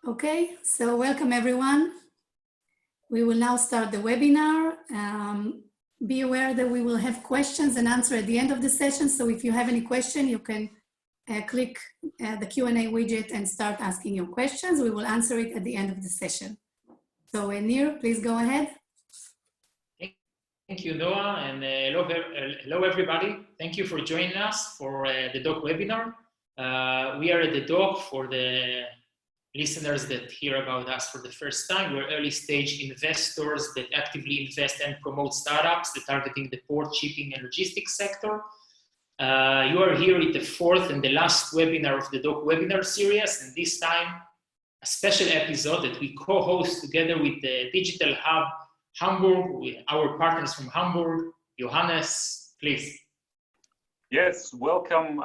Okay, so welcome everyone. We will now start the webinar. Be aware that we will have questions and answer at the end of the session. So if you have any question, you can click the Q&A widget and start asking your questions. We will answer it at the end of the session. So Nir, please go ahead. Thank you, Noah, and hello everybody. Thank you for joining us for the DOCK webinar. We are at the DOCK. For the listeners that hear about us for the first time, we're early stage investors that actively invest and promote startups that are targeting the port, shipping, and logistics sector. You are here at the fourth and the last webinar of the DOCK webinar series, and this time a special episode that we co-host together with the Digital Hub Hamburg, with our partners from Hamburg. Johannes, please. Yes, welcome,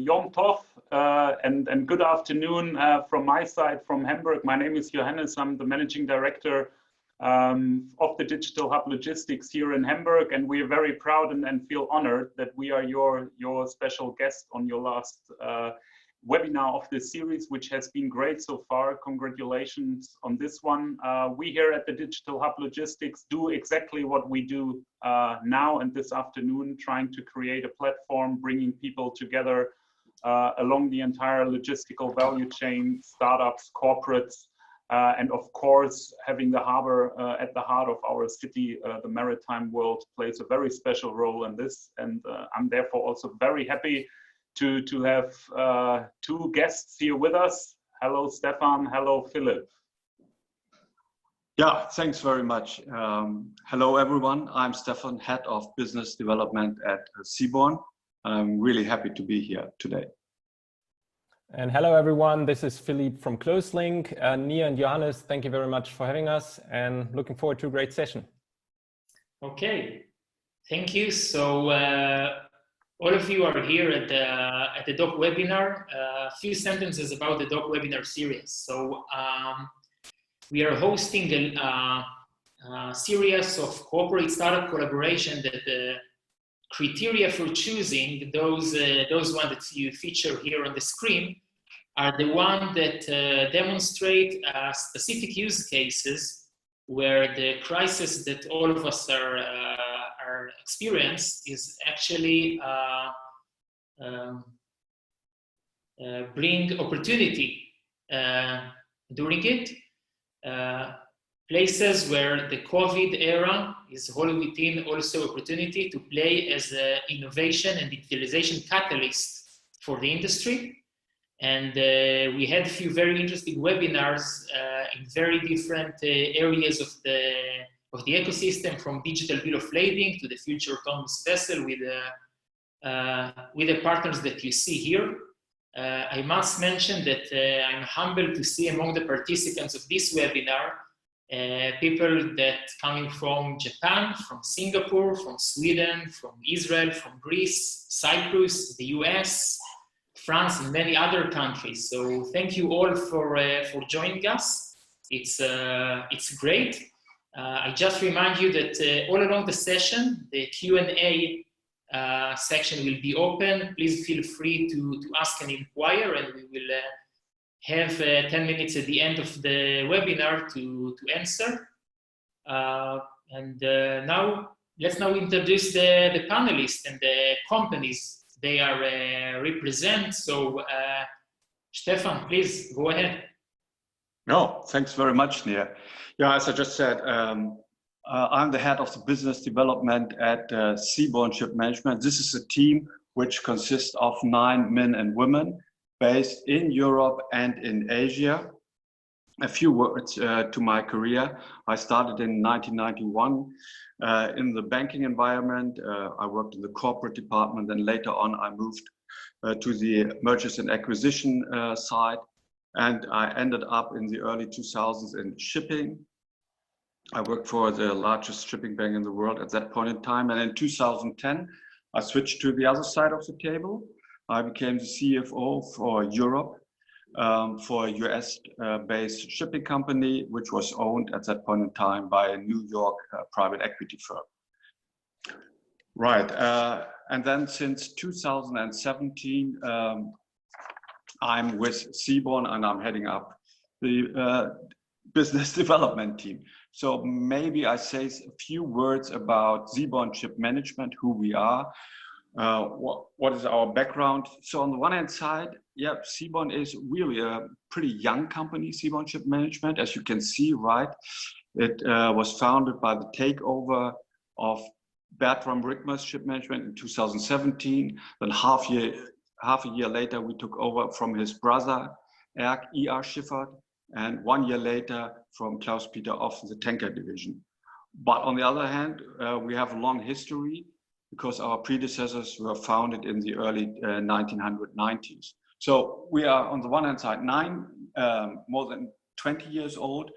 Yom Tov, and good afternoon from my side from Hamburg. My name is Johannes. I'm the Managing Director of the Digital Hub Logistics here in Hamburg, and we are very proud and feel honored that we are your special guest on your last webinar of this series, which has been great so far. Congratulations on this one. We here at the Digital Hub Logistics do exactly what we do now and this afternoon, trying to create a platform, bringing people together along the entire logistical value chain, startups, corporates, and of course, having the harbor at the heart of our city, the maritime world plays a very special role in this. And I'm therefore also very happy to have two guests here with us. Hello, Stefan. Hello, Philippe. Yeah, thanks very much. Hello, everyone. I'm Stefan, Head of Business Development at Zeaborn. I'm really happy to be here today. And hello, everyone. This is Philippe from Closelink. Nia and Johannes, thank you very much for having us and looking forward to a great session. Okay, thank you. So all of you are here at the DOCK webinar. A few sentences about the DOCK webinar series. So we are hosting a series of corporate startup collaboration that the criteria for choosing those ones that you feature here on the screen are the ones that demonstrate specific use cases where the crisis that all of us are experienced is actually bring opportunity during it. Places where the COVID era is holding within also opportunity to play as an innovation and digitalization catalyst for the industry. And we had a few very interesting webinars in very different areas of the ecosystem, from digital bill of lading to the future autonomous vessel with the partners that you see here. I must mention that I'm humbled to see among the participants of this webinar people that coming from Japan, from Singapore, from Sweden, from Israel, from Greece, Cyprus, the US, France, and many other countries. So thank you all for joining us. It's great. I just remind you that all along the session, the Q&A section will be open. Please feel free to ask and inquire, and we will have 10 minutes at the end of the webinar to answer. Now, let's introduce the panelists and the companies they are represent. So, Stefan, please go ahead. No, thanks very much, Nia. Yeah, as I just said, I'm the head of the business development at Zeaborn Ship Management. This is a team which consists of 9 men and women based in Europe and in Asia. A few words to my career. I started in 1991 in the banking environment. I worked in the corporate department, and later on I moved to the mergers and acquisition side. And I ended up in the early 2000s in shipping. I worked for the largest shipping bank in the world at that point in time. And in 2010, I switched to the other side of the table. I became the CFO for Europe for a US-based shipping company, which was owned at that point in time by a New York private equity firm. Right. And then since 2017, I'm with Zeaborn, and I'm heading up the business development team. So maybe I say a few words about Zeaborn Ship Management, who we are, what is our background. So on the one hand side, yeah, Zeaborn is really a pretty young company, Zeaborn Ship Management, as you can see, right? It was founded by the takeover of Bertram Rickmer's Ship Management in 2017. Then half a year later, we took over from his brother, ER Schifffert, and 1 year later from Klaus-Peter Off, the tanker division. But on the other hand, we have a long history because our predecessors were founded in the early 1990s. So we are on the one hand side more than 20 years old,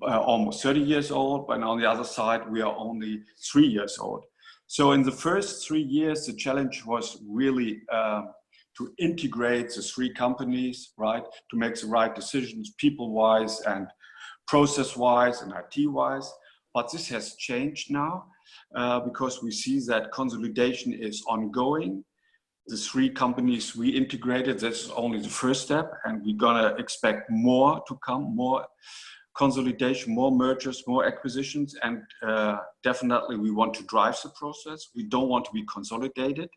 almost 30 years old, but on the other side, we are only 3 years old. So in the first 3 years, the challenge was really to integrate the three companies, right? To make the right decisions, people-wise and process-wise and IT-wise. But this has changed now because we see that consolidation is ongoing. The three companies we integrated, that's only the first step, and we're gonna expect more to come, more consolidation, more mergers, more acquisitions, and definitely we want to drive the process. We don't want to be consolidated.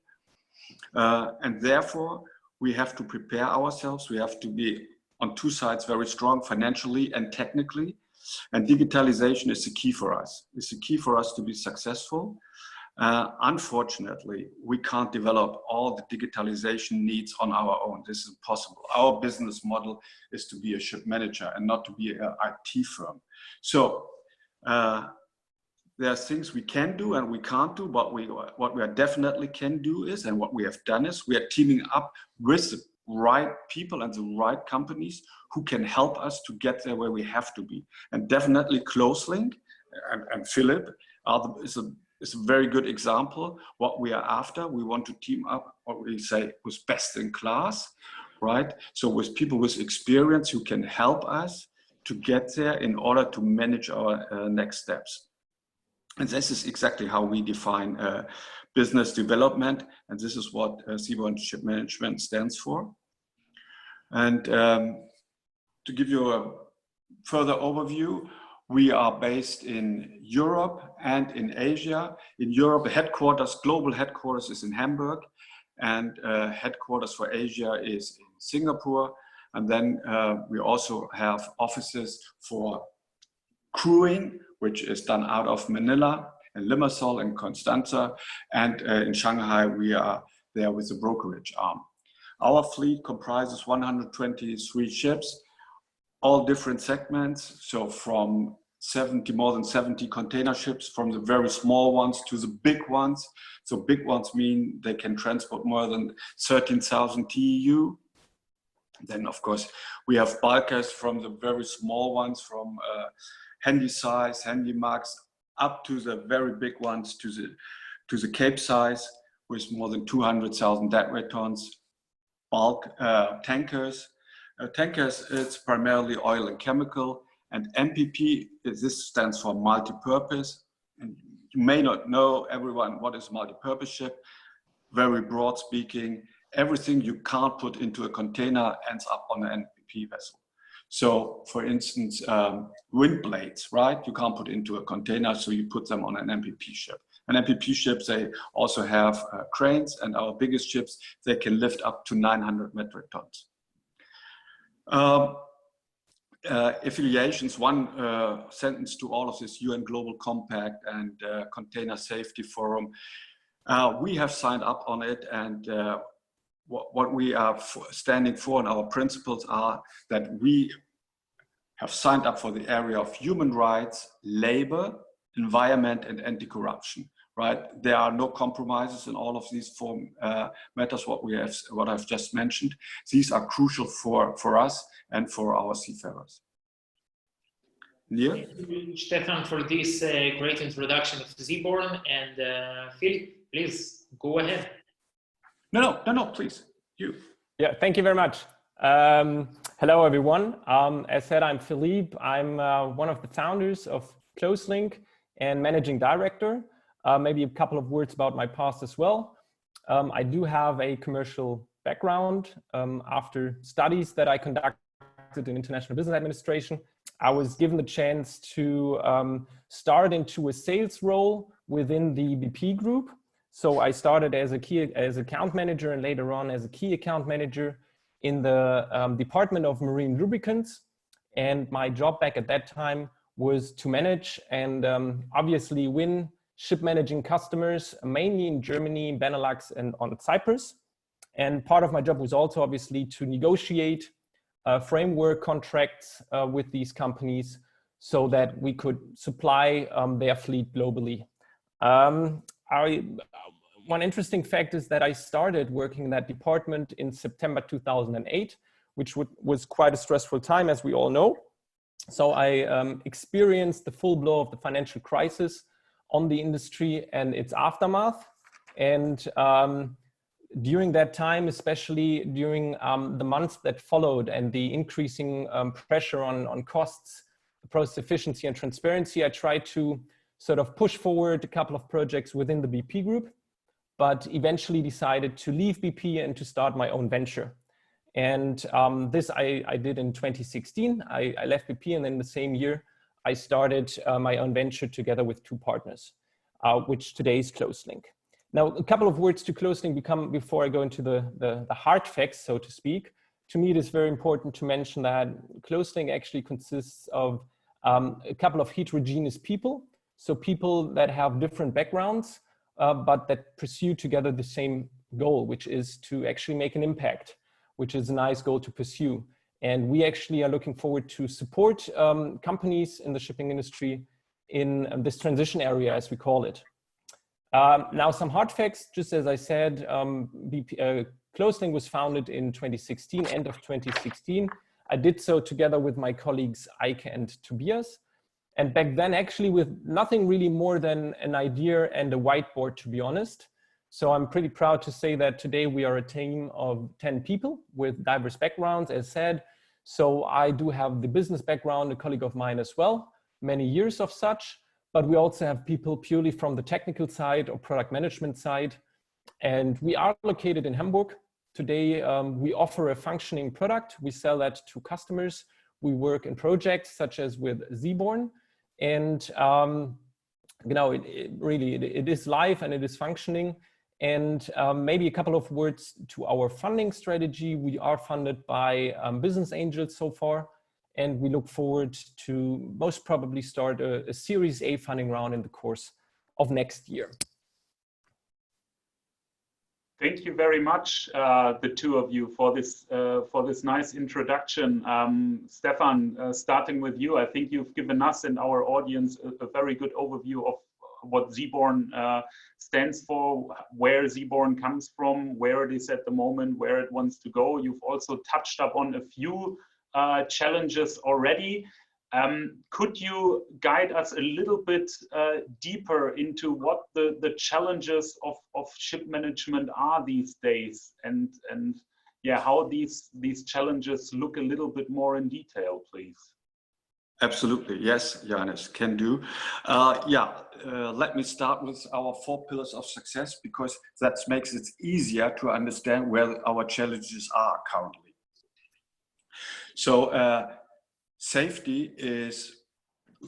And therefore, we have to prepare ourselves. We have to be on two sides very strong financially and technically. And digitalization is the key for us. It's the key for us to be successful. Unfortunately, we can't develop all the digitalization needs on our own. This is impossible. Our business model is to be a ship manager and not to be an IT firm. So there are things we can do and we can't do, but what we definitely can do is, and what we have done is, we are teaming up with the right people and the right companies who can help us to get there where we have to be. And definitely Closelink and Philippe is a very good example what we are after. We want to team up, what we say, was best in class, right? So with people with experience who can help us to get there in order to manage our next steps. And this is exactly how we define business development. And this is what Zeaborn Ship Management stands for. And to give you a further overview, we are based in Europe and in Asia. In Europe, the global headquarters is in Hamburg, and headquarters for Asia is in Singapore. And then we also have offices for crewing, which is done out of Manila and Limassol and Constanza. And in Shanghai, we are there with the brokerage arm. Our fleet comprises 123 ships, all different segments. So from more than 70 container ships, from the very small ones to the big ones. So big ones mean they can transport more than 13,000 TEU. Then of course, we have bulkers from the very small ones, from handy size, handy max, up to the very big ones, to the Cape size, with more than 200,000 deadweight tons. Bulk tankers. Tankers, it's primarily oil and chemical, and MPP, this stands for multi-purpose. And you may not know, everyone, what is multi-purpose ship. Very broad speaking, everything you can't put into a container ends up on an MPP vessel. So for instance, wind blades, right? You can't put into a container, so you put them on an MPP ship. And MPP ships, they also have cranes, and our biggest ships, they can lift up to 900 metric tons. Affiliations, one sentence to all of this: UN Global Compact and Container Safety Forum. We have signed up on it, and what we are standing for and our principles are that we have signed up for the area of human rights, labor, environment, and anti-corruption. Right? There are no compromises in all of these four matters. What I've just mentioned. These are crucial for us and for our seafarers. Neil? Thank you, Stefan, for this great introduction of Zeaborn. And Philippe, please go ahead. No, please, you. Yeah, thank you very much. Hello, everyone. As said, I'm Philippe. I'm one of the founders of Closelink and managing director. Maybe a couple of words about my past as well. I do have a commercial background after studies that I conducted started in international business administration, I was given the chance to start into a sales role within the BP group. So I started as account manager and later on as a key account manager in the department of marine lubricants. And my job back at that time was to manage and obviously win ship managing customers, mainly in Germany, Benelux, and on Cyprus. And part of my job was also obviously to negotiate framework contracts with these companies so that we could supply their fleet globally. One interesting fact is that I started working in that department in September 2008, which was quite a stressful time, as we all know. So I experienced the full blow of the financial crisis on the industry and its aftermath. And during that time, especially during the months that followed and the increasing pressure on costs, process efficiency and transparency, I tried to sort of push forward a couple of projects within the BP group, but eventually decided to leave BP and to start my own venture. And this I did in 2016. I left BP, and then the same year, I started my own venture together with two partners, which today is Closelink. Now, a couple of words to Closelink before I go into the hard facts, so to speak. To me, it is very important to mention that Closelink actually consists of a couple of heterogeneous people. So people that have different backgrounds, but that pursue together the same goal, which is to actually make an impact, which is a nice goal to pursue. And we actually are looking forward to support companies in the shipping industry in this transition area, as we call it. Now, some hard facts, just as I said, Closelink was founded in 2016, end of 2016. I did so together with my colleagues, Eike and Tobias. And back then, actually, with nothing really more than an idea and a whiteboard, to be honest. So I'm pretty proud to say that today we are a team of 10 people with diverse backgrounds, as said. So I do have the business background, a colleague of mine as well, many years of such. But we also have people purely from the technical side or product management side. And we are located in Hamburg. Today, we offer a functioning product. We sell that to customers. We work in projects such as with Zeaborn. And you know, it is live and it is functioning. And maybe a couple of words to our funding strategy. We are funded by business angels so far, and we look forward to most probably start a Series A funding round in the course of next year. Thank you very much, the two of you, for this nice introduction. Stefan, starting with you, I think you've given us and our audience a very good overview of what Zeaborn stands for, where Zeaborn comes from, where it is at the moment, where it wants to go. You've also touched upon a few challenges already. Could you guide us a little bit deeper into what the challenges of ship management are these days, and yeah, how these challenges look a little bit more in detail, please? Absolutely, yes, Johannes, can do. Let me start with our 4 pillars of success, because that makes it easier to understand where our challenges are currently. So safety is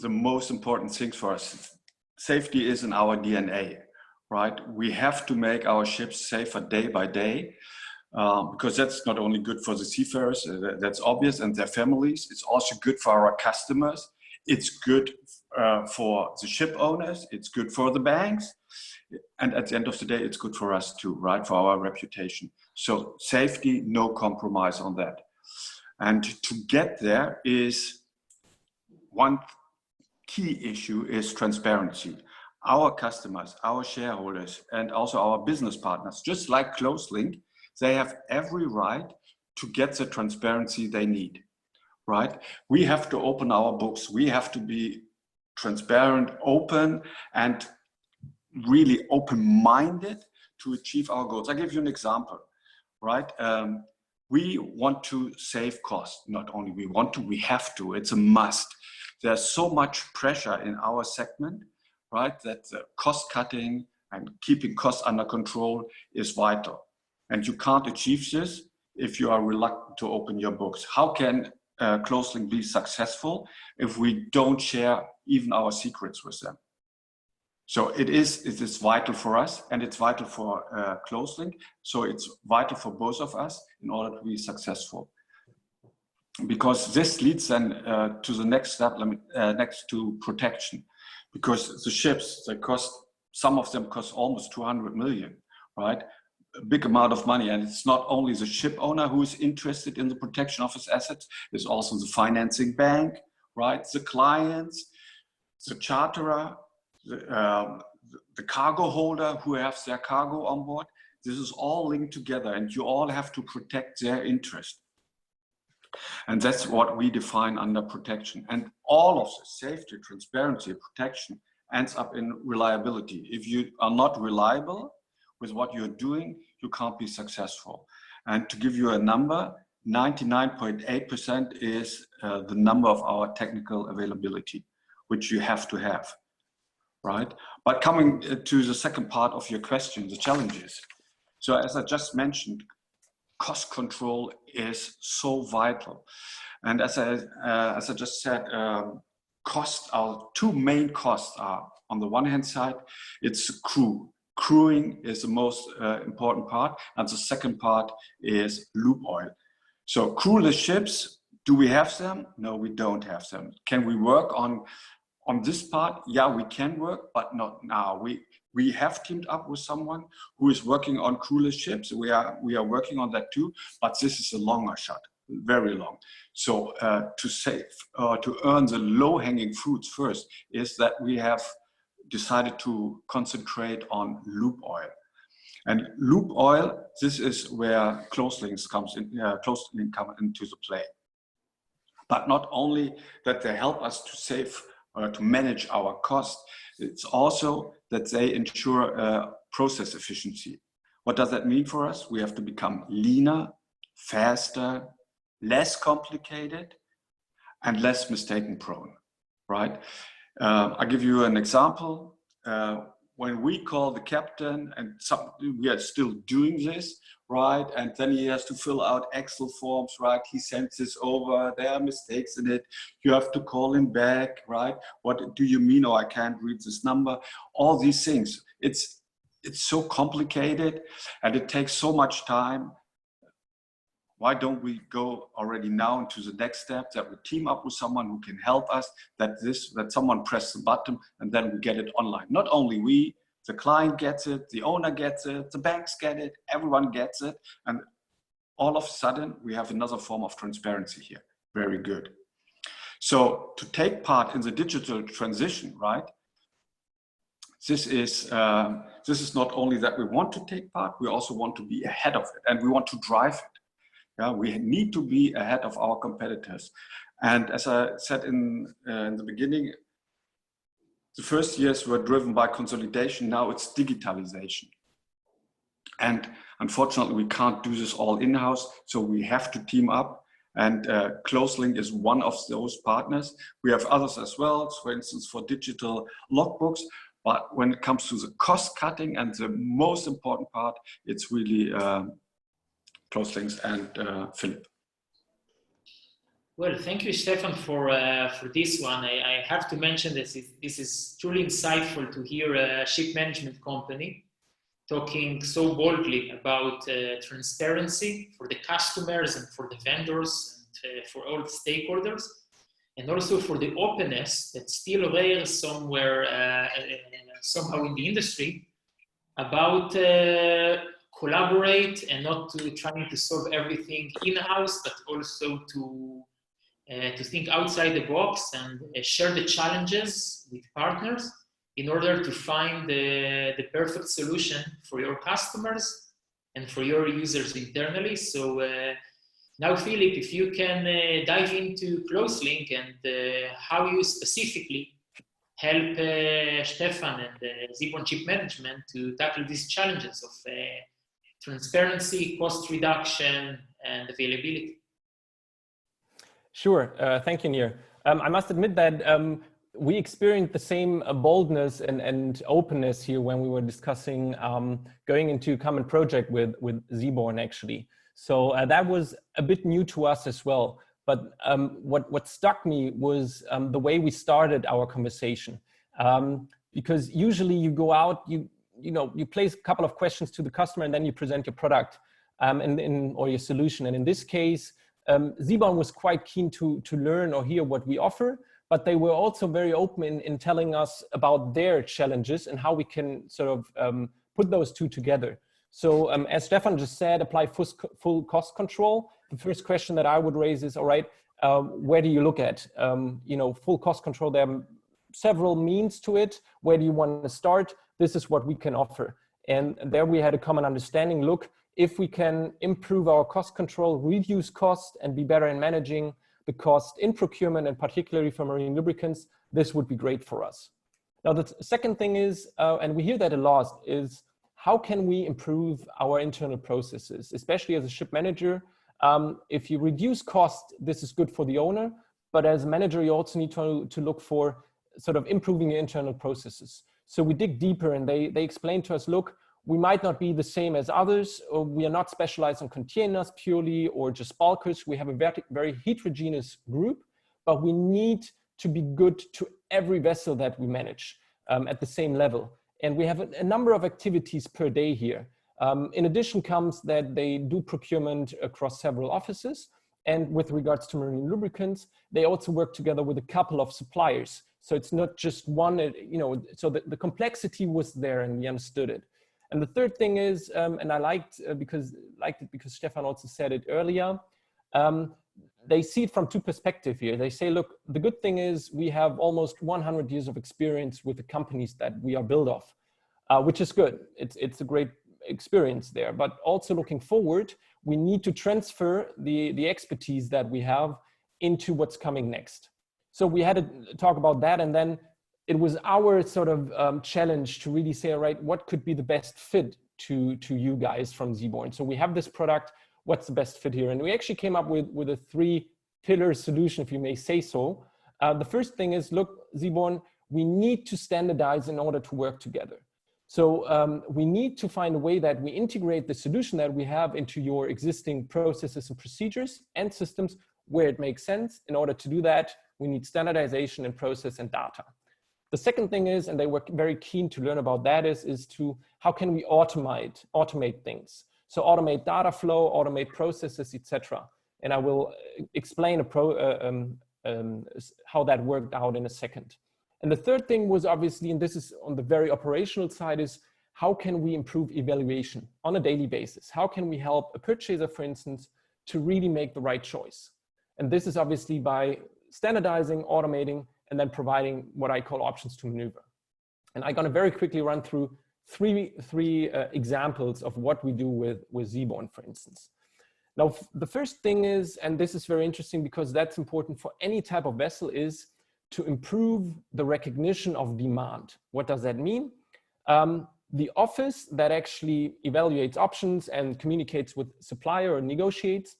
the most important thing for us. Safety is in our DNA, right? We have to make our ships safer day by day, because that's not only good for the seafarers, that's obvious, and their families. It's also good for our customers. It's good for the ship owners. It's good for the banks. And at the end of the day, it's good for us too, right? For our reputation. So safety, no compromise on that. And to get there is one key issue is transparency. Our customers, our shareholders, and also our business partners, just like Closelink, they have every right to get the transparency they need, right? We have to open our books. We have to be transparent, open, and really open-minded to achieve our goals. I'll give you an example, right? We want to save costs. Not only we want to, we have to. It's a must. There's so much pressure in our segment, right, that the cost cutting and keeping costs under control is vital. And you can't achieve this if you are reluctant to open your books. How can Closelink be successful if we don't share even our secrets with them. So it is vital for us, and it's vital for Closelink. So it's vital for both of us in order to be successful. Because this leads then to the next step, next to protection. Because the ships, some of them cost almost 200 million, right? A big amount of money, and it's not only the ship owner who is interested in the protection of his assets, it's also the financing bank, right? The clients, the charterer, the cargo holder who has their cargo on board. This is all linked together, and you all have to protect their interest. And that's what we define under protection. And all of the safety, transparency, protection ends up in reliability. If you are not reliable with what you're doing, you can't be successful. And to give you a number, 99.8% is the number of our technical availability, which you have to have, right? But coming to the second part of your question, the challenges. So as I just mentioned, cost control is so vital. And as I just said, our two main costs are, on the one hand side, it's crew. Crewing is the most important part, and the second part is lube oil. So crewless ships, do we have them? No, we don't have them. Can we work on this part? Yeah, we can work, but not now. We have teamed up with someone who is working on crewless ships. We are working on that too, but this is a longer shot, very long. So to earn the low-hanging fruits first is that we have decided to concentrate on lube oil. And lube oil, this is where Closelink comes into the play. But not only that they help us to save to manage our cost, it's also that they ensure process efficiency. What does that mean for us? We have to become leaner, faster, less complicated, and less mistake prone, right? I'll give you an example. When we call the captain, and we are still doing this, right? And then he has to fill out Excel forms, right? He sends this over, there are mistakes in it. You have to call him back, right? What do you mean? Oh, I can't read this number. All these things. It's so complicated and it takes so much time. Why don't we go already now into the next step, that we team up with someone who can help us, that someone press the button and then we get it online. Not only we, the client gets it, the owner gets it, the banks get it, everyone gets it. And all of a sudden we have another form of transparency here. Very good. So to take part in the digital transition, right? This is not only that we want to take part, we also want to be ahead of it and we want to drive it. Yeah, we need to be ahead of our competitors. And as I said in the beginning, the first years were driven by consolidation. Now it's digitalization. And unfortunately, we can't do this all in-house. So we have to team up. And Closelink is one of those partners. We have others as well, for instance, for digital logbooks. But when it comes to the cost cutting and the most important part, it's really Closelink and Philippe. Well, thank you, Stefan, for this one. I have to mention that this is truly insightful to hear a ship management company talking so boldly about transparency for the customers and for the vendors and for all the stakeholders, and also for the openness that's still rare somewhere, somehow in the industry, about collaborate and not to trying to solve everything in-house, but also to think outside the box and share the challenges with partners in order to find the perfect solution for your customers and for your users internally. So now, Philippe, if you can dive into Closelink and how you specifically help Stefan and Zeaborn Ship Management to tackle these challenges of transparency, cost reduction, and availability. Sure, thank you, Nir. I must admit that we experienced the same boldness and openness here when we were discussing going into a common project with Zeaborn, actually. So that was a bit new to us as well. But what struck me was the way we started our conversation. Because usually you go out, you place a couple of questions to the customer and then you present your product or your solution. And in this case, Zeaborn was quite keen to learn or hear what we offer, but they were also very open in telling us about their challenges and how we can sort of put those two together. So as Stefan just said, apply full cost control. The first question that I would raise is, all right, where do you look at? Full cost control, there are several means to it. Where do you want to start? This is what we can offer. And there we had a common understanding. Look, if we can improve our cost control, reduce cost, and be better in managing the cost in procurement, and particularly for marine lubricants, this would be great for us. Now, the second thing is, and we hear that a lot, is how can we improve our internal processes, especially as a ship manager? If you reduce cost, this is good for the owner, but as a manager, you also need to look for sort of improving your internal processes. So we dig deeper and they explain to us, look, we might not be the same as others, or we are not specialized on containers purely or just bulkers. We have a very heterogeneous group, but we need to be good to every vessel that we manage at the same level. And we have a number of activities per day here. In addition comes that they do procurement across several offices. And with regards to marine lubricants, they also work together with a couple of suppliers. So it's not just one, so the complexity was there and we understood it. And the third thing is, and I liked it because Stefan also said it earlier, they see it from two perspectives here. They say, look, the good thing is we have almost 100 years of experience with the companies that we are built off, which is good. It's a great experience there, but also looking forward, we need to transfer the expertise that we have into what's coming next. So we had to talk about that, and then it was our sort of challenge to really say, all right, what could be the best fit to you guys from Zeaborn? So we have this product, what's the best fit here? And we actually came up with a 3-pillar solution, if you may say so. The first thing is, look, Zeaborn, we need to standardize in order to work together. So we need to find a way that we integrate the solution that we have into your existing processes and procedures and systems where it makes sense. In order to do that, we need standardization in process and data. The second thing is, and they were very keen to learn about that, is to how can we automate things? So automate data flow, automate processes, etc. And I will explain how that worked out in a second. And the third thing was obviously, and this is on the very operational side, is how can we improve evaluation on a daily basis? How can we help a purchaser, for instance, to really make the right choice? And this is obviously by standardizing, automating, and then providing what I call options to maneuver. And I'm going to very quickly run through three examples of what we do with Zeaborn, for instance. Now, the first thing is, and this is very interesting because that's important for any type of vessel, is to improve the recognition of demand. What does that mean? The office that actually evaluates options and communicates with supplier or negotiates,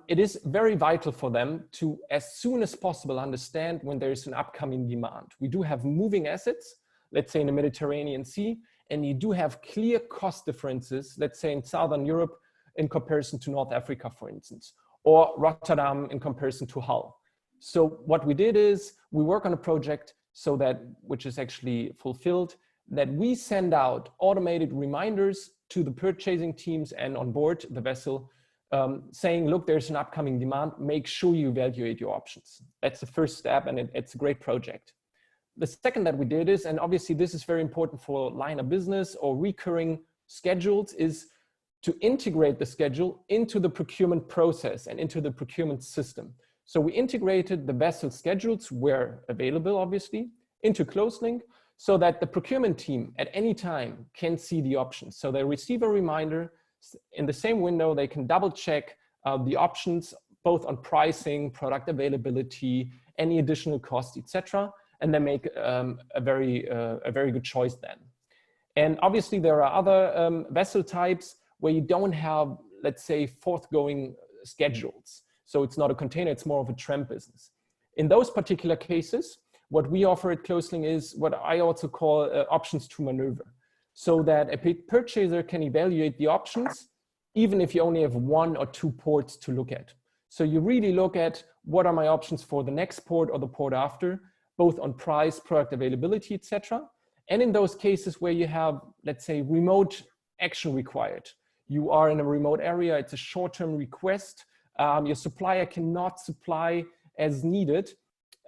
it is very vital for them to, as soon as possible, understand when there is an upcoming demand. We do have moving assets, let's say in the Mediterranean Sea, and you do have clear cost differences, let's say in Southern Europe in comparison to North Africa, for instance, or Rotterdam in comparison to Hull. So what we did is we work on a project so that, which is actually fulfilled, that we send out automated reminders to the purchasing teams and on board the vessel saying, look, there's an upcoming demand, make sure you evaluate your options. That's the first step, and it's a great project. The second that we did is, and obviously this is very important for line of business or recurring schedules, is to integrate the schedule into the procurement process and into the procurement system. So we integrated the vessel schedules where available, obviously, into Closelink so that the procurement team at any time can see the options. So they receive a reminder in the same window, they can double check the options, both on pricing, product availability, any additional cost, etc. And then make a very good choice then. And obviously there are other vessel types where you don't have, let's say, forthgoing schedules. So it's not a container, it's more of a tramp business. In those particular cases, what we offer at Closelink is what I also call options to maneuver. So that a purchaser can evaluate the options, even if you only have 1 or 2 ports to look at. So you really look at what are my options for the next port or the port after, both on price, product availability, etc. And in those cases where you have, let's say, remote action required, you are in a remote area, it's a short-term request, your supplier cannot supply as needed,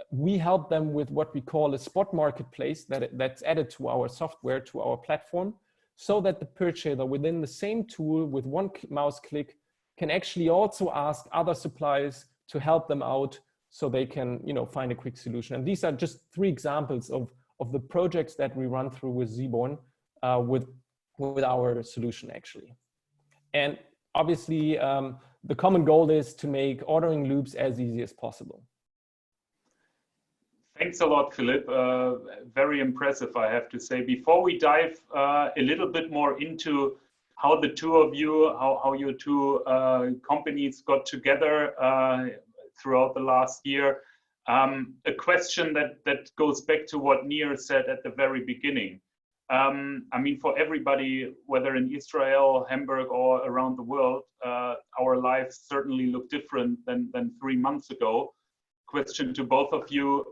we help them with what we call a spot marketplace that's added to our software, to our platform, so that the purchaser within the same tool with one mouse click can actually also ask other suppliers to help them out so they can, you know, find a quick solution. And these are just 3 examples of the projects that we run through with Zeaborn with our solution actually. And obviously the common goal is to make ordering loops as easy as possible. Thanks a lot, Philippe. Very impressive, I have to say. Before we dive a little bit more into how the two of you, how your two companies got together throughout the last year, a question that goes back to what Nir said at the very beginning. I mean, for everybody, whether in Israel, Hamburg, or around the world, our lives certainly look different than 3 months ago. Question to both of you,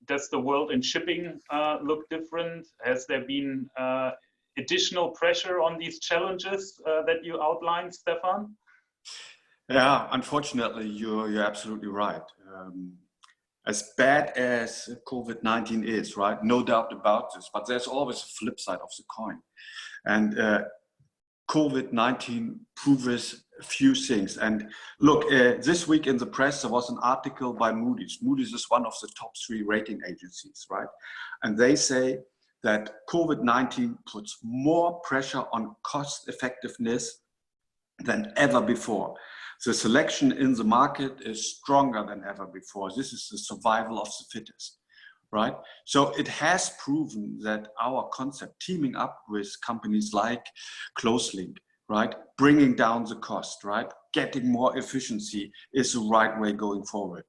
does the world in shipping look different? Has there been additional pressure on these challenges that you outlined, Stefan? Yeah, unfortunately, you're absolutely right. As bad as COVID-19 is, right? No doubt about this, but there's always a flip side of the coin. And COVID-19 proves a few things. And look, this week in the press, there was an article by Moody's. Moody's is one of the top 3 rating agencies, right? And they say that COVID-19 puts more pressure on cost effectiveness than ever before. The selection in the market is stronger than ever before. This is the survival of the fittest, right? So it has proven that our concept, teaming up with companies like Closelink, right? Bringing down the cost, right? Getting more efficiency is the right way going forward.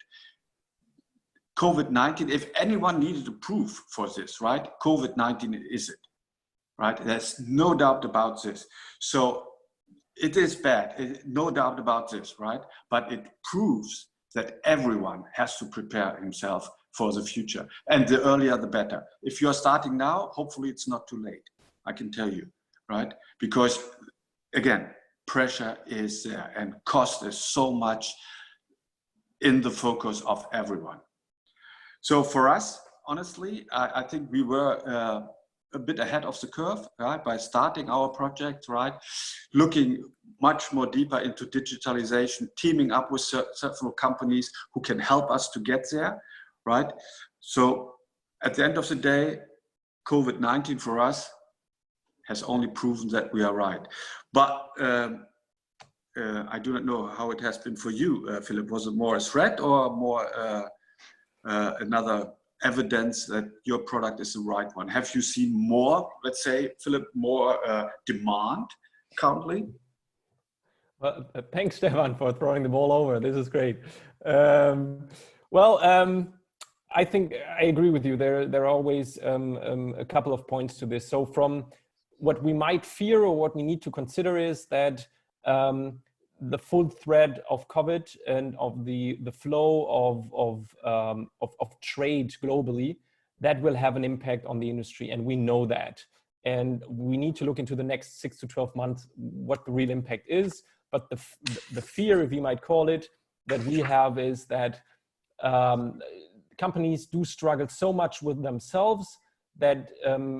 COVID-19, if anyone needed a proof for this, right? COVID-19 is it, right? There's no doubt about this. So it is bad, no doubt about this, right? But it proves that everyone has to prepare himself for the future. And the earlier, the better. If you're starting now, hopefully it's not too late, I can tell you, right? Because again, pressure is there and cost is so much in the focus of everyone. So for us, honestly, I think we were a bit ahead of the curve, right? By starting our project, right? Looking much more deeper into digitalization, teaming up with several companies who can help us to get there, right? So at the end of the day, COVID-19 for us has only proven that we are right. But I do not know how it has been for you, Philippe. Was it more a threat or more another evidence that your product is the right one? Have you seen more, let's say, Philippe, more demand currently? Well, thanks, Stefan, for throwing the ball over. This is great. I think I agree with you. There are always a couple of points to this. So from what we might fear or what we need to consider is that the full thread of COVID and of the flow of trade globally, that will have an impact on the industry, and we know that. And we need to look into the next 6 to 12 months what the real impact is. But the fear, if you might call it, that we have is that companies do struggle so much with themselves that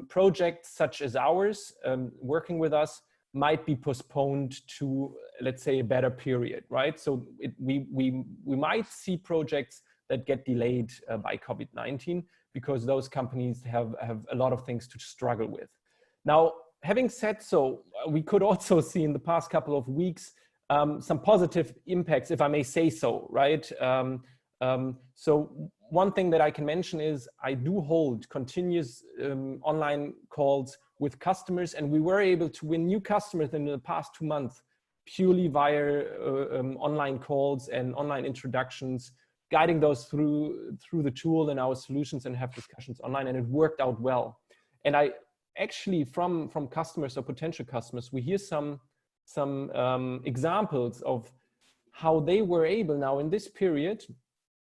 projects such as ours, working with us, might be postponed to, let's say, a better period, right? So we might see projects that get delayed by COVID-19 because those companies have a lot of things to struggle with. Now, having said so, we could also see in the past couple of weeks some positive impacts, if I may say so, right? So one thing that I can mention is I do hold continuous online calls with customers, and we were able to win new customers in the past 2 months purely via online calls and online introductions, guiding those through the tool and our solutions, and have discussions online, and it worked out well. And I actually, from customers or potential customers, we hear some examples of how they were able now in this period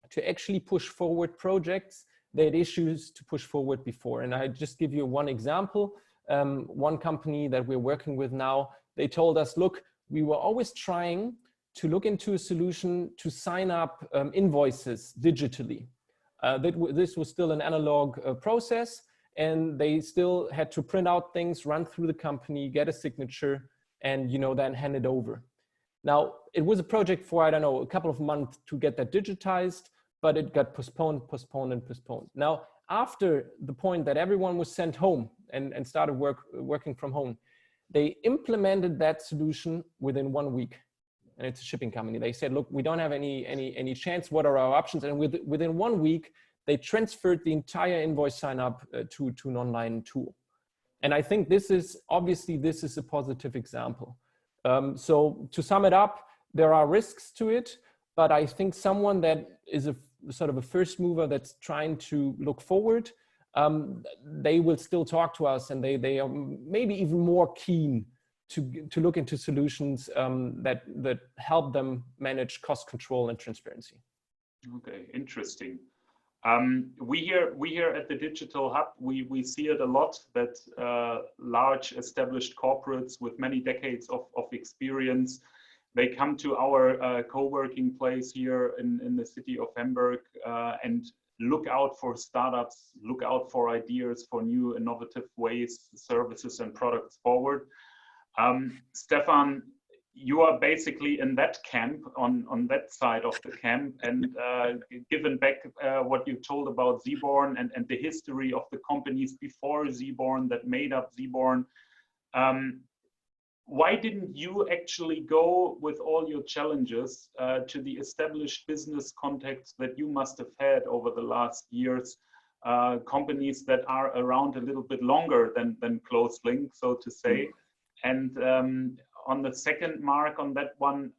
to actually push forward projects they had issues to push forward before. And I just give you one example. One company that we're working with now, they told us, look, we were always trying to look into a solution to sign up invoices digitally. This was still an analog process, and they still had to print out things, run through the company, get a signature, and then hand it over. Now, it was a project for, I don't know, a couple of months to get that digitized, but it got postponed. Now, after the point that everyone was sent home and started working from home, they implemented that solution within 1 week. And it's a shipping company. They said, look, we don't have any chance. What are our options? And within 1 week, they transferred the entire invoice sign up to an online tool. And I think this is a positive example. So to sum it up, there are risks to it, but I think someone that is a sort of a first mover that's trying to look forward, they will still talk to us, and they are maybe even more keen to look into solutions that help them manage cost control and transparency. Okay, interesting. We here at the Digital Hub, we see it a lot that large established corporates with many decades of experience, they come to our co-working place here in the city of Hamburg and look out for startups, look out for ideas for new innovative ways, services and products forward. Stefan, you are basically in that camp, on that side of the camp, and given back what you told about Zeaborn and the history of the companies before Zeaborn that made up Zeaborn, why didn't you actually go with all your challenges to the established business contacts that you must have had over the last years, companies that are around a little bit longer than Closelink, so to say? And on the second mark on that one,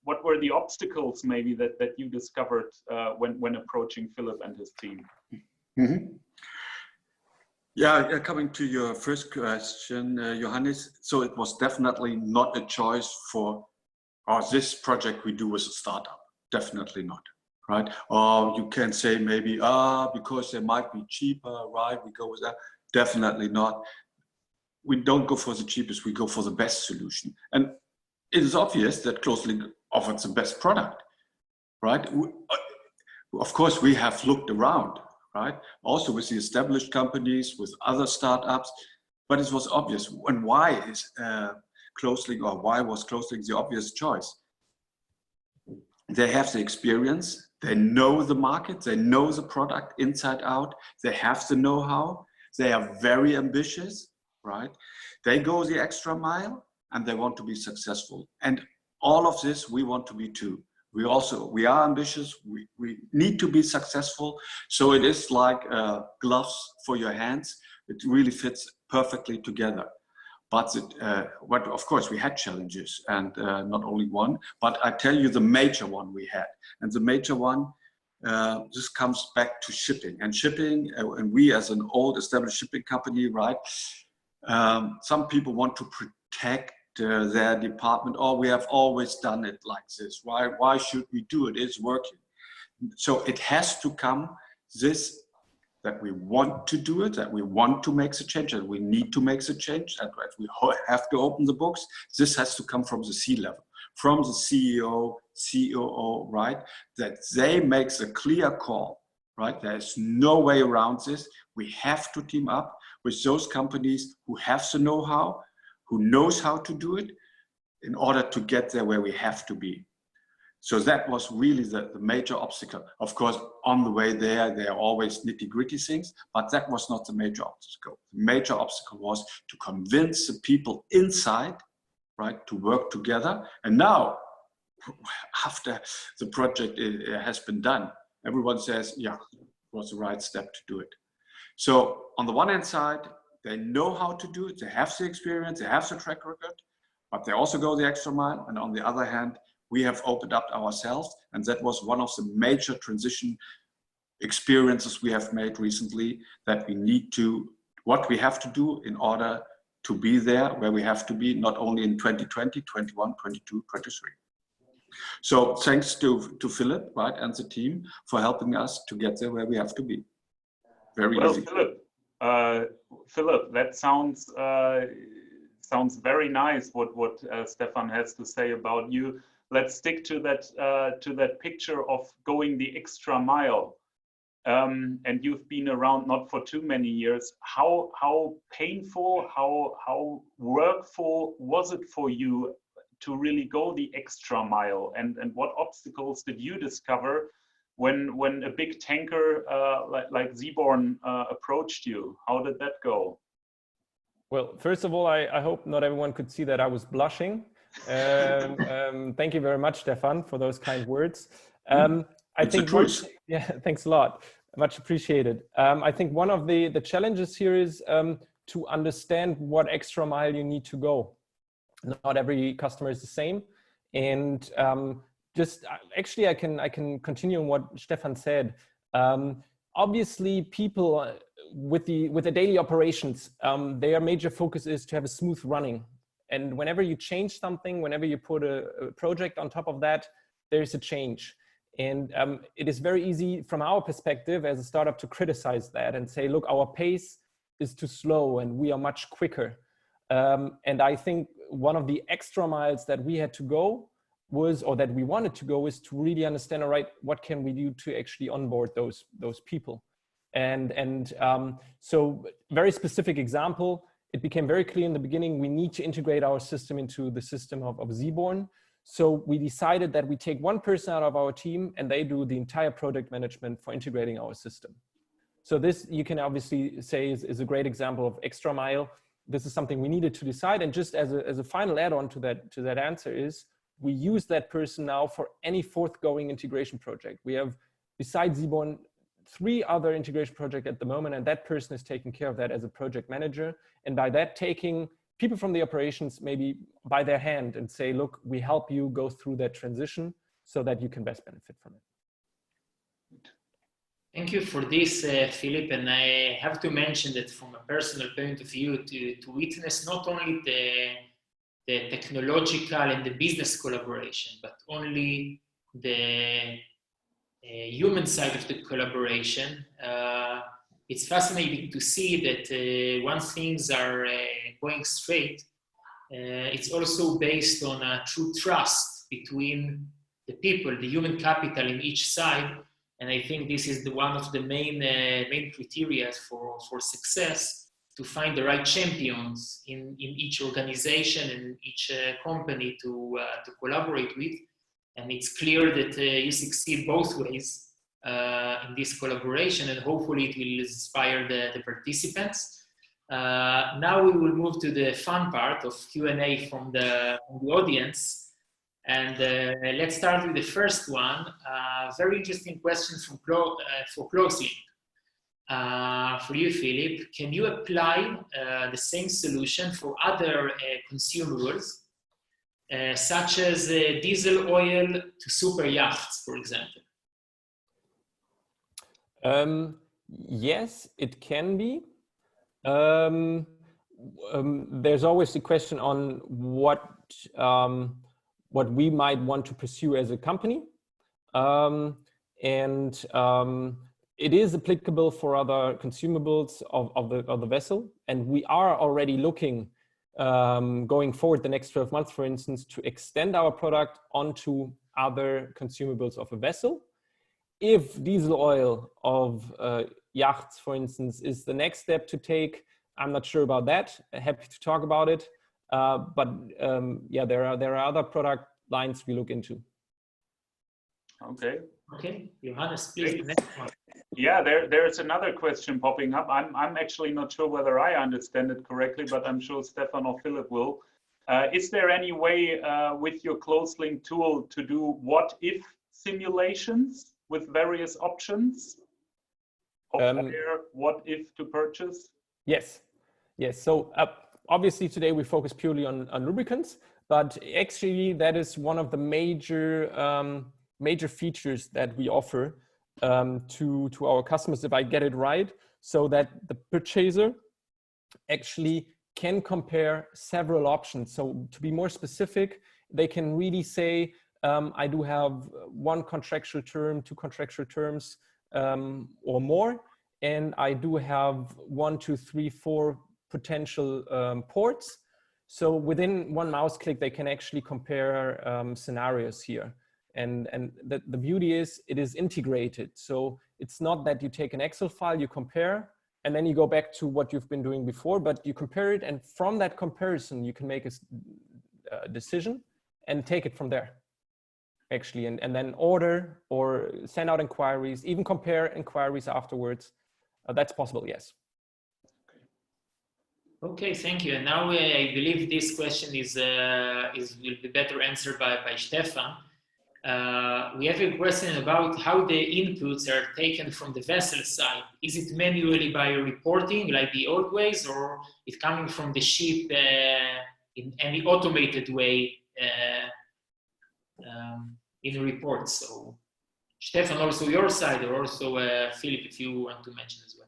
what were the obstacles maybe that you discovered when approaching Philippe and his team? Mm-hmm. Yeah, coming to your first question, Johannes, so it was definitely not a choice for, this project we do as a startup, definitely not, right? Or you can say maybe, because they might be cheaper, right? We go with that, definitely not. We don't go for the cheapest, we go for the best solution. And it is obvious that Closelink offered the best product, right? Of course, we have looked around, right? Also with the established companies, with other startups, but it was obvious. And why is Closelink, or why was Closelink the obvious choice? They have the experience, they know the market, they know the product inside out, they have the know-how, they are very ambitious, right? They go the extra mile and they want to be successful. And all of this, we want to be too. We are ambitious, we need to be successful. So it is like gloves for your hands. It really fits perfectly together. But of course, we had challenges, and not only one, but I tell you the major one we had. And the major one, this comes back to shipping. And shipping, and we as an old established shipping company, right? Some people want to protect their department. Oh, we have always done it like this. Why should we do it? It's working. So it has to come this, that we want to do it, that we want to make the change, that we need to make the change, that we have to open the books. This has to come from the C-level, from the CEO, COO, right? That they make the clear call, right? There's no way around this. We have to team up with those companies who have the know-how, who knows how to do it in order to get there where we have to be. So that was really the major obstacle. Of course, on the way there are always nitty-gritty things, but that was not the major obstacle. The major obstacle was to convince the people inside, right, to work together. And now, after the project has been done, everyone says, yeah, it was the right step to do it. So on the one hand side, they know how to do it, they have the experience, they have the track record, but they also go the extra mile. And on the other hand, we have opened up ourselves, and that was one of the major transition experiences we have made recently, that we need to, what we have to do in order to be there where we have to be, not only in 2020, 21, 22, 23. So thanks to Philippe, right, and the team for helping us to get there where we have to be. Very easy. Philippe, that sounds very nice. What Stefan has to say about you. Let's stick to that picture of going the extra mile. And you've been around not for too many years. How painful, how workful was it for you to really go the extra mile? And what obstacles did you discover when a big tanker like Zeaborn approached you? How did that go? Well, first of all, I hope not everyone could see that I was blushing. Thank you very much, Stefan, for those kind words. I think yeah, thanks a lot. Much appreciated. I think one of the challenges here is to understand what extra mile you need to go. Not every customer is the same, and actually I can continue on what Stefan said. Obviously, people with the daily operations, their major focus is to have a smooth running. And whenever you change something, whenever you put a project on top of that, there's a change. And it is very easy from our perspective as a startup to criticize that and say, look, our pace is too slow and we are much quicker. And I think one of the extra miles that we had to go was, or that we wanted to go, is to really understand, all right, what can we do to actually onboard those people? And so very specific example, it became very clear in the beginning, we need to integrate our system into the system of Zeaborn. So we decided that we take one person out of our team and they do the entire project management for integrating our system. So this, you can obviously say, is a great example of extra mile. This is something we needed to decide. And just as a final add-on to that answer is, we use that person now for any forthgoing integration project. We have, besides Zeaborn, 3 other integration projects at the moment, and that person is taking care of that as a project manager. And by that, taking people from the operations maybe by their hand and say, look, we help you go through that transition so that you can best benefit from it. Thank you for this, Philippe. And I have to mention that from a personal point of view, to witness not only the technological and the business collaboration, but only the human side of the collaboration. It's fascinating to see that once things are going straight, it's also based on a true trust between the people, the human capital in each side. And I think this is one of the main criteria for success, to find the right champions in each organization and each company to collaborate with. And it's clear that you succeed both ways in this collaboration, and hopefully it will inspire the participants. Now we will move to the fun part of Q&A from the audience. And let's start with the first one. Very interesting question for Closelink. For you, Philippe, can you apply the same solution for other consumables, such as diesel oil to super yachts, for example? Yes, it can be. There's always the question on what we might want to pursue as a company. It is applicable for other consumables of the vessel. And we are already looking, going forward the next 12 months, for instance, to extend our product onto other consumables of a vessel. If diesel oil of yachts, for instance, is the next step to take, I'm not sure about that. Happy to talk about it. Yeah, there are other product lines we look into. Okay, Johannes, please, the next one. Yeah, there's another question popping up. I'm actually not sure whether I understand it correctly, but I'm sure Stefan or Philip will. Is there any way with your Closelink tool to do what-if simulations with various options of what if to purchase? Yes. So obviously today we focus purely on lubricants, but actually that is one of the major features that we offer to our customers, if I get it right, so that the purchaser actually can compare several options. So to be more specific, they can really say, I do have one contractual term, two contractual terms or more. And I do have 1, 2, 3, 4 potential ports. So within one mouse click, they can actually compare scenarios here. And the beauty is it is integrated. So it's not that you take an Excel file, you compare, and then you go back to what you've been doing before, but you compare it. And from that comparison, you can make a decision and take it from there, actually, and then order or send out inquiries, even compare inquiries afterwards. That's possible, yes. Okay, thank you. And now I believe this question will be better answered by Stefan. We have a question about how the inputs are taken from the vessel side. Is it manually by reporting like the old ways, or it coming from the ship in any automated way in reports? So Stefan, also your side, or also Philip, if you want to mention as well.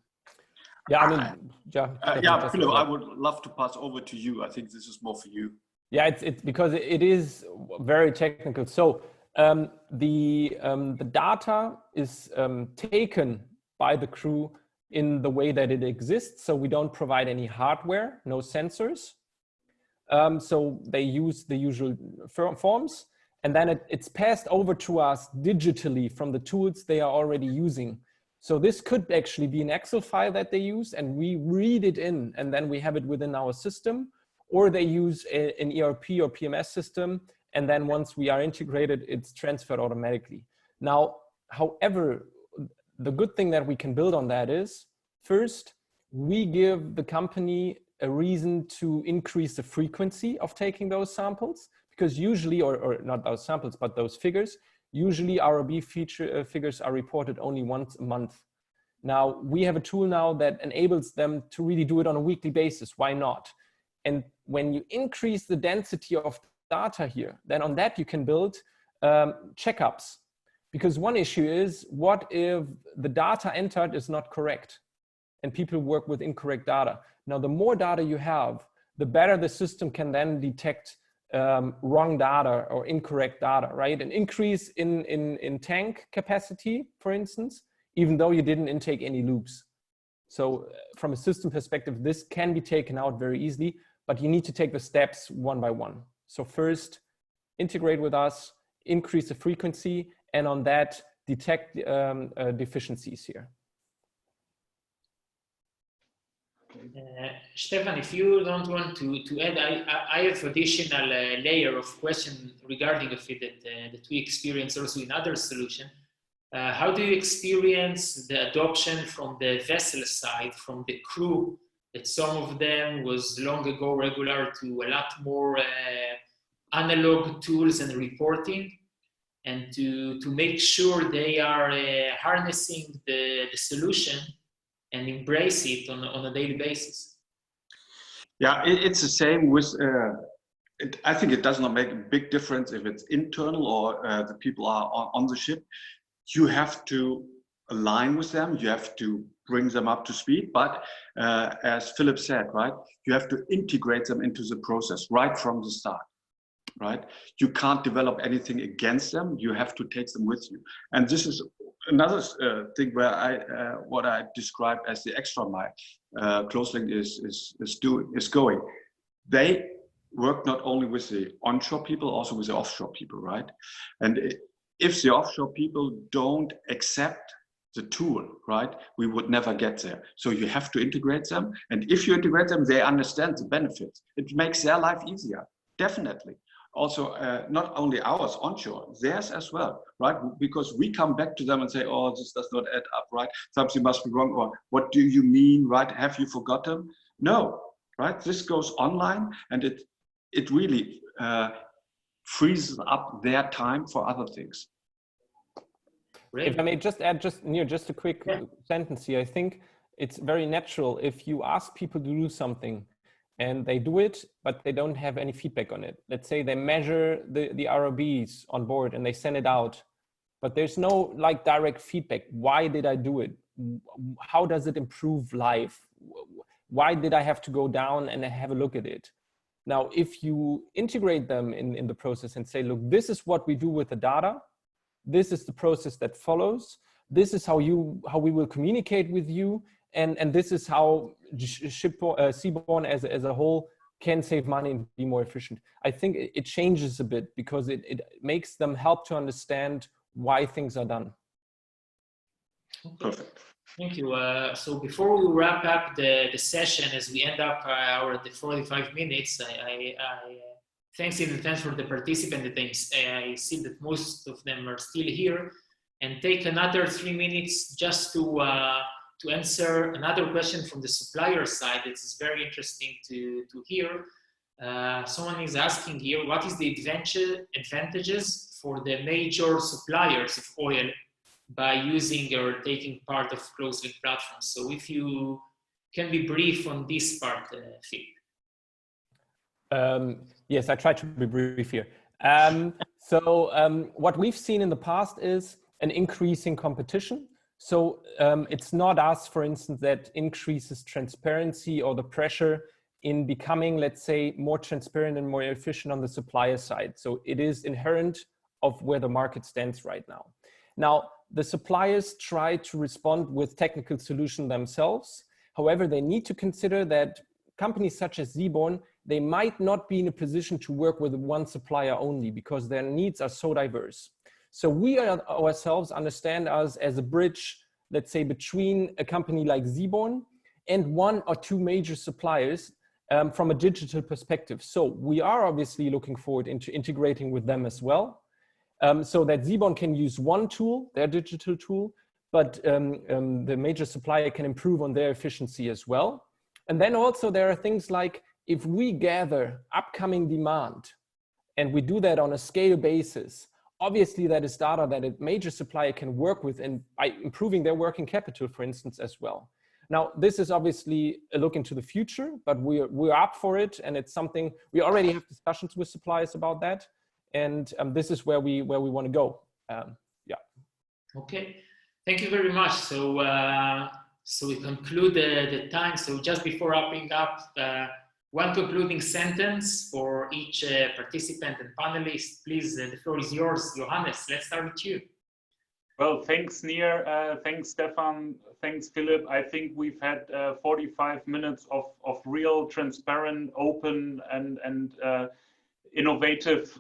Yeah, I mean, yeah, Philip, I would love to pass over to you. I think this is more for you. Yeah, it's because it is very technical. So the data is taken by the crew in the way that it exists. So we don't provide any hardware, no sensors. So they use the usual forms, and then it's passed over to us digitally from the tools they are already using. So this could actually be an Excel file that they use, and we read it in, and then we have it within our system, or they use an ERP or PMS system, and then once we are integrated, it's transferred automatically. Now, however, the good thing that we can build on that is, first, we give the company a reason to increase the frequency of taking those samples, because usually, or not those samples, but those figures, usually ROB figures are reported only once a month. Now, we have a tool now that enables them to really do it on a weekly basis. Why not? And when you increase the density of data here, then on that you can build checkups. Because one issue is, what if the data entered is not correct and people work with incorrect data? Now, the more data you have, the better the system can then detect wrong data or incorrect data, right? An increase in tank capacity, for instance, even though you didn't intake any loops. So from a system perspective, this can be taken out very easily, but you need to take the steps one by one. So first, integrate with us, increase the frequency, and on that, detect deficiencies here. Stefan, if you don't want to add, I have additional layer of question regarding the fit that we experience also in other solutions. How do you experience the adoption from the vessel side, from the crew, that some of them was long ago regular to a lot more analog tools and reporting, and to make sure they are harnessing the solution and embrace it on a daily basis? Yeah, it's the same with, I think it does not make a big difference if it's internal or the people are on the ship. You have to align with them, you have to bring them up to speed, but as Philip said, right, you have to integrate them into the process right from the start, right? You can't develop anything against them, you have to take them with you. And this is another thing where what I describe as the extra mile Closelink is going. They work not only with the onshore people, also with the offshore people, right? And if the offshore people don't accept the tool, right, we would never get there. So you have to integrate them. And if you integrate them, they understand the benefits. It makes their life easier, definitely. Also, not only ours onshore, theirs as well, right? Because we come back to them and say, oh, this does not add up, right? Something must be wrong, or what do you mean, right? Have you forgotten? No, right? This goes online, and it really frees up their time for other things. If I may just add just a quick sentence here. I think it's very natural if you ask people to do something and they do it, but they don't have any feedback on it. Let's say they measure the ROBs on board and they send it out, but there's no like direct feedback. Why did I do it? How does it improve life? Why did I have to go down and have a look at it? Now, if you integrate them in the process and say, look, this is what we do with the data, this is the process that follows, this is how we will communicate with you, and this is how Zeaborn as a whole can save money and be more efficient. I think it changes a bit because it makes them help to understand why things are done. Perfect. Thank you. So before we wrap up the session, as we end up the 45 minutes, I thanks in advance for the participants. I see that most of them are still here, and take another 3 minutes just to answer another question from the supplier side. It's very interesting to hear. Someone is asking here, what is the advantages for the major suppliers of oil by using or taking part of Closelink platforms? So if you can be brief on this part, Philippe. Yes, I try to be brief here. What we've seen in the past is an increasing competition. So it's not us, for instance, that increases transparency or the pressure in becoming, let's say, more transparent and more efficient on the supplier side. So it is inherent of where the market stands right now. Now, the suppliers try to respond with technical solutions themselves. However, they need to consider that companies such as Zeaborn, they might not be in a position to work with one supplier only because their needs are so diverse. So we ourselves understand us as a bridge, let's say, between a company like Zeaborn and one or two major suppliers from a digital perspective. So we are obviously looking forward into integrating with them as well. So that Zeaborn can use one tool, their digital tool, but the major supplier can improve on their efficiency as well. And then also there are things like, if we gather upcoming demand and we do that on a scale basis, obviously that is data that a major supplier can work with and by improving their working capital, for instance, as well. Now, this is obviously a look into the future, but we're up for it. And it's something, we already have discussions with suppliers about that. And this is where we want to go. Yeah. Okay, thank you very much. So we conclude the time. So just before wrapping up, one concluding sentence for each participant and panelist. Please, the floor is yours. Johannes, let's start with you. Well, thanks, Nir. Thanks, Stefan. Thanks, Philippe. I think we've had 45 minutes of real, transparent, open, and innovative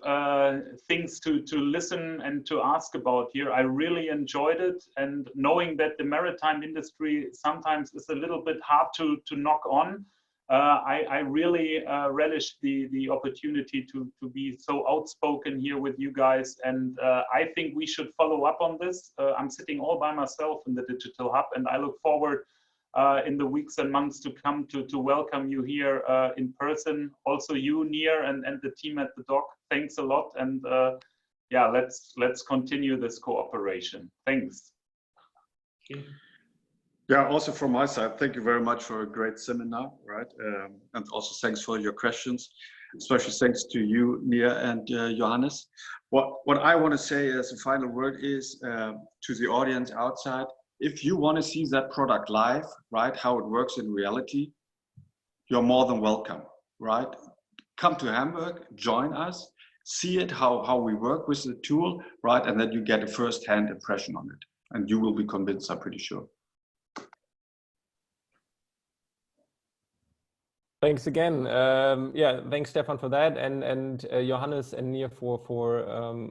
things to listen and to ask about here. I really enjoyed it, and knowing that the maritime industry sometimes is a little bit hard to knock on, I really relished the opportunity to be so outspoken here with you guys, and I think we should follow up on this. I'm sitting all by myself in the Digital Hub, and I look forward in the weeks and months to come to welcome you here in person. Also you, Nir, and the team at the DOCK, thanks a lot. And yeah, let's continue this cooperation. Thanks. Thank you. Yeah, also from my side, thank you very much for a great seminar, right? And also thanks for your questions. Especially thanks to you, Nir and Johannes. What I want to say as a final word is to the audience outside, if you want to see that product live, right, how it works in reality, you're more than welcome, right? Come to Hamburg, join us, see it, how we work with the tool, right? And then you get a first-hand impression on it. And you will be convinced, I'm pretty sure. Thanks again. Yeah, thanks, Stefan, for that, and Johannes and Nir for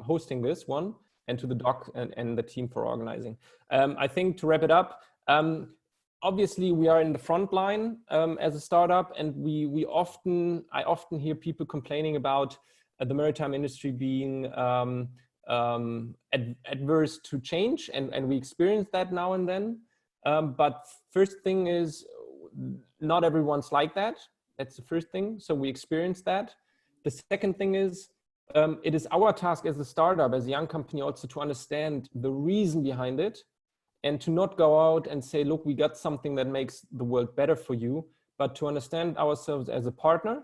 hosting this one, and to the DOCK and the team for organizing. I think to wrap it up, obviously we are in the front line as a startup, and I often hear people complaining about the maritime industry being adverse to change, and we experience that now and then. But first thing is, not everyone's like that. That's the first thing. So we experience that. The second thing is, it is our task as a startup, as a young company, also to understand the reason behind it, and to not go out and say, look, we got something that makes the world better for you, but to understand ourselves as a partner,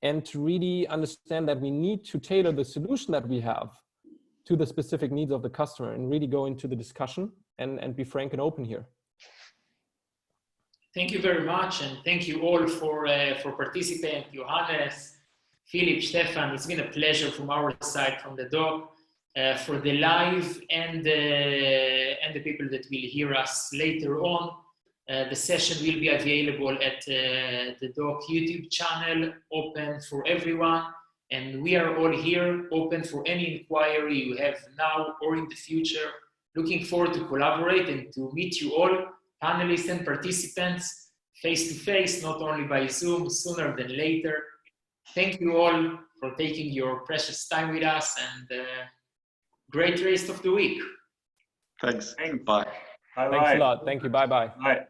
and to really understand that we need to tailor the solution that we have to the specific needs of the customer, and really go into the discussion and be frank and open here. Thank you very much, and thank you all for participating. Johannes, Philippe, Stefan, it's been a pleasure from our side, from theDOCK, for the live and the people that will hear us later on. The session will be available at theDOCK YouTube channel, open for everyone. And we are all here, open for any inquiry you have now or in the future. Looking forward to collaborate and to meet you all, panelists and participants, face to face, not only by Zoom, sooner than later. Thank you all for taking your precious time with us, and great rest of the week. Thanks. Thanks. Bye. Bye-bye. Thanks a lot. Thank you. Bye-bye. Bye.